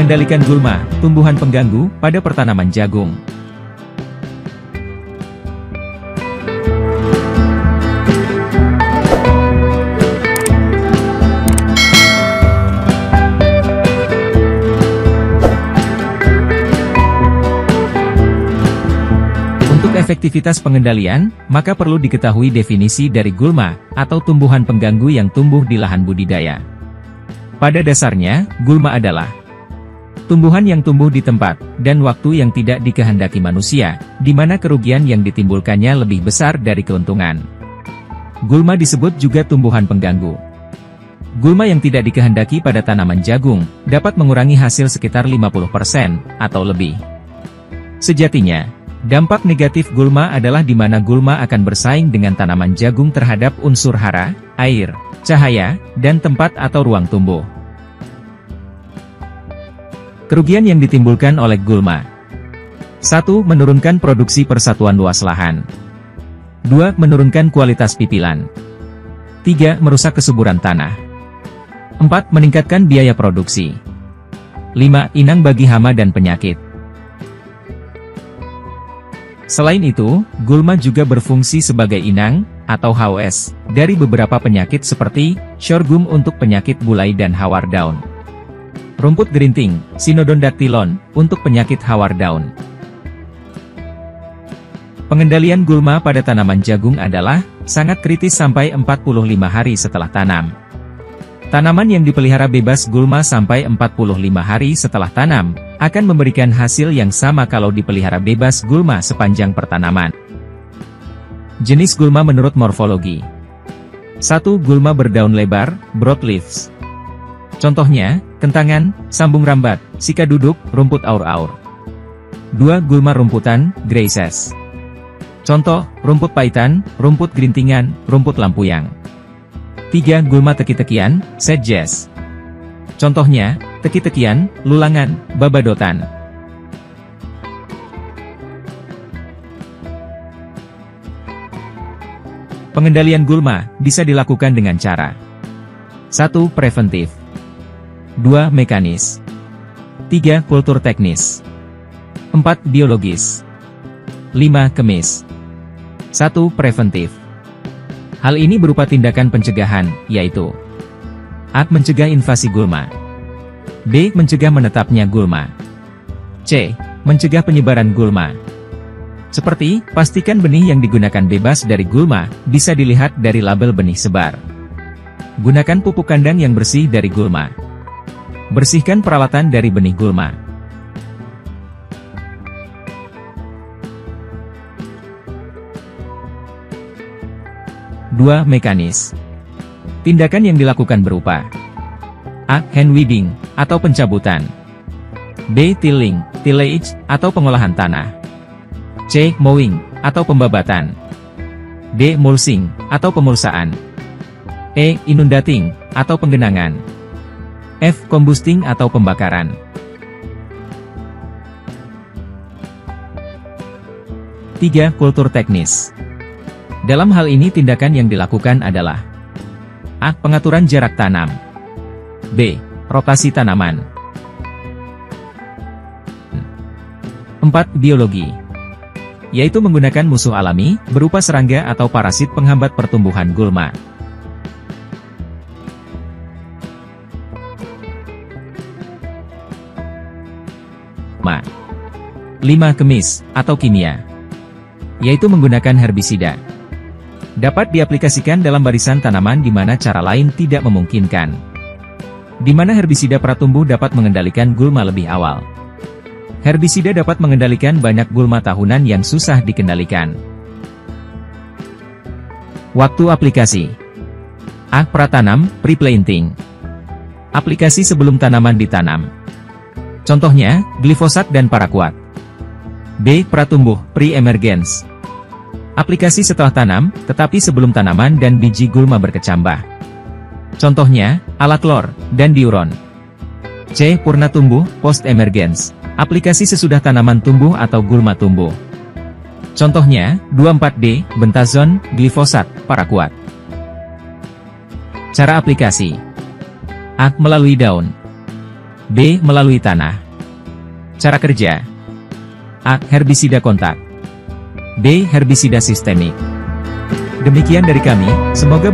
Mengendalikan gulma, tumbuhan pengganggu, pada pertanaman jagung. Untuk efektivitas pengendalian, maka perlu diketahui definisi dari gulma, atau tumbuhan pengganggu yang tumbuh di lahan budidaya. Pada dasarnya, gulma adalah tumbuhan yang tumbuh di tempat dan waktu yang tidak dikehendaki manusia, di mana kerugian yang ditimbulkannya lebih besar dari keuntungan. Gulma disebut juga tumbuhan pengganggu. Gulma yang tidak dikehendaki pada tanaman jagung, dapat mengurangi hasil sekitar 50% atau lebih. Sejatinya, dampak negatif gulma adalah di mana gulma akan bersaing dengan tanaman jagung terhadap unsur hara, air, cahaya, dan tempat atau ruang tumbuh. Kerugian yang ditimbulkan oleh gulma. 1. Menurunkan produksi persatuan luas lahan. 2. Menurunkan kualitas pipilan. 3. Merusak kesuburan tanah. 4. Meningkatkan biaya produksi. 5. Inang bagi hama dan penyakit. Selain itu, gulma juga berfungsi sebagai inang, atau HOS, dari beberapa penyakit seperti sorghum untuk penyakit bulai dan hawar daun. Rumput gerinting, Cynodon-dactylon, untuk penyakit hawar daun. Pengendalian gulma pada tanaman jagung adalah sangat kritis sampai 45 hari setelah tanam. Tanaman yang dipelihara bebas gulma sampai 45 hari setelah tanam, akan memberikan hasil yang sama kalau dipelihara bebas gulma sepanjang pertanaman. Jenis gulma menurut morfologi. 1. Gulma berdaun lebar, broadleaves. Contohnya, kentangan, sambung rambat, sika duduk, rumput aur-aur. 2. Gulma rumputan, grasses. Contoh, rumput paitan, rumput gerintingan, rumput lampuyang. 3. Gulma teki-tekian, sedges. Contohnya, teki-tekian, lulangan, babadotan. Pengendalian gulma bisa dilakukan dengan cara 1. Preventif. 2. Mekanis. 3. Kultur teknis. 4. Biologis. 5. Kemis. 1. Preventif. Hal ini berupa tindakan pencegahan, yaitu A. Mencegah invasi gulma. B. Mencegah menetapnya gulma. C. Mencegah penyebaran gulma. Seperti, pastikan benih yang digunakan bebas dari gulma, bisa dilihat dari label benih sebar. Gunakan pupuk kandang yang bersih dari gulma. Bersihkan peralatan dari benih gulma. Dua. Mekanis. Tindakan yang dilakukan berupa A. Hand weeding, atau pencabutan. B. Tilling, tillage, atau pengolahan tanah. C. Mowing, atau pembabatan. D. Mulching, atau pemulsaan. E. Inundating, atau penggenangan. F. Combusting atau pembakaran. Tiga. Kultur teknis. Dalam hal ini tindakan yang dilakukan adalah A. Pengaturan jarak tanam. B. Rotasi tanaman. 4. Biologi, yaitu menggunakan musuh alami, berupa serangga atau parasit penghambat pertumbuhan gulma. 5. Kemis, atau kimia, yaitu menggunakan herbisida. Dapat diaplikasikan dalam barisan tanaman di mana cara lain tidak memungkinkan. Di mana herbisida pratumbuh dapat mengendalikan gulma lebih awal. Herbisida dapat mengendalikan banyak gulma tahunan yang susah dikendalikan. Waktu aplikasi. A. Pratanam, pre-planting. Aplikasi sebelum tanaman ditanam. Contohnya, glifosat dan paraquat. B. Pratumbuh, pre-emergence. Aplikasi setelah tanam, tetapi sebelum tanaman dan biji gulma berkecambah. Contohnya, alaklor dan diuron. C. Purna tumbuh, post-emergence. Aplikasi sesudah tanaman tumbuh atau gulma tumbuh. Contohnya, 2,4-D, bentazon, glifosat, paraquat. Cara aplikasi. A. Melalui daun. B. Melalui tanah. Cara kerja. A. Herbisida kontak. B. Herbisida sistemik. Demikian dari kami, semoga